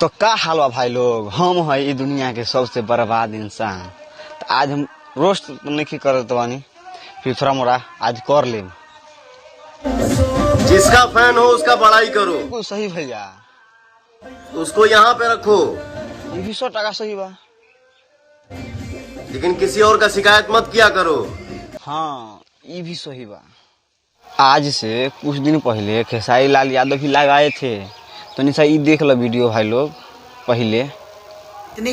तो का हाल बा भाई लोग, हम है ये दुनिया के सबसे बर्बाद इंसान। तो आज हम रोस्ट नहीं करत बानी, फिर थोड़ा मोड़ा आज कर ले। जिसका फैन हो उसका बड़ाई करो। बिल्कुल सही भैया, उसको यहाँ पे रखो, ये भी 100 टका सही बा। लेकिन किसी और का शिकायत मत किया करो। हाँ ये भी सही बा। आज से कुछ दिन पहले खेसारी लाल यादव भी लगाए थे, तो निशा ये देख लो वीडियो भाई लोग। पहले जितने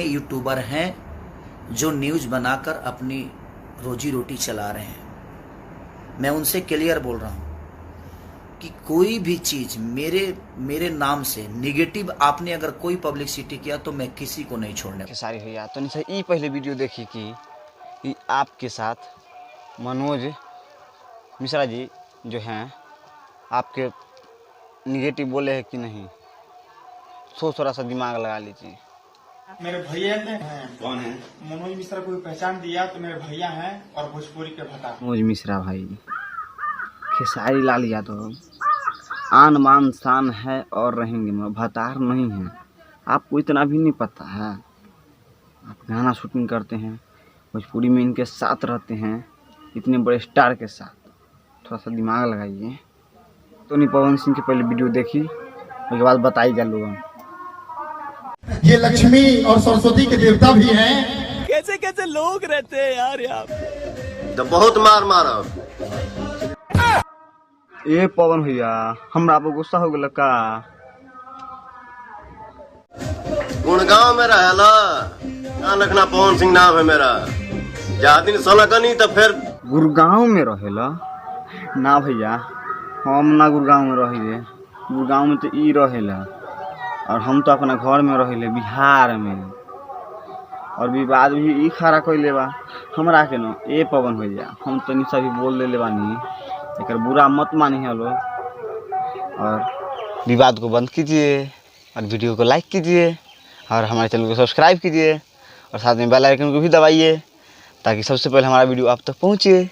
यूट्यूबर हैं जो न्यूज बनाकर अपनी रोजी रोटी चला रहे हैं, मैं उनसे क्लियर बोल रहा हूं कि कोई भी चीज मेरे नाम से निगेटिव आपने अगर कोई पब्लिसिटी किया तो मैं किसी को नहीं छोड़ने। खेसारी भैया तो निशा ये पहले वीडियो देखी कि आपके साथ मनोज मिश्रा जी जो हैं आपके निगेटिव बोले हैं कि नहीं, थोड़ा सा दिमाग लगा लीजिए। मेरे भैया हैं। कौन है? मनोज मिश्रा को पहचान दिया तो मेरे भैया हैं और भोजपुरी के भटा। मनोज मिश्रा भाई, खेसारी लाल यादव आन मान शान है और रहेंगे, भतार नहीं है। आपको इतना भी नहीं पता है? आप गाना शूटिंग करते हैं, भोजपुरी में इनके साथ रहते हैं, इतने बड़े स्टार के साथ। थोड़ा सा दिमाग लगाइए। तो नहीं पवन सिंह की पहले वीडियो देखी, उसके बाद बताइएगा लोगों। ये लक्ष्मी और सरस्वती के देवता भी हैं। कैसे कैसे लोग रहते हैं यार यहाँ। तो बहुत मार मारा। ए पवन भैया, हमरा पर गुस्सा हो गया का? गुड़गांव में रहेला, ध्यान रखना। पवन सिंह नाम है मेरा। जा दिन सलकनी तो फिर गुड़गांव में रहेला ना भैया, हम ना गुड़गांव में रहिले। गुड़गांव में तो ई रहेला, और हम तो अपना घर में रहिले बिहार में। और विवाद भी ई खड़ा कैले बा हमरा के न। ए पवन भैया, हम तो निशा भी बोल देले बानी, एक बुरा मत मानी है लोग। और विवाद को बंद कीजिए, और वीडियो को लाइक कीजिए, और हमारे चैनल को सब्सक्राइब कीजिए, और साथ में बेल आइकन को भी दबाइए, ताकि सबसे पहले हमारा वीडियो आप तक पहुँचे।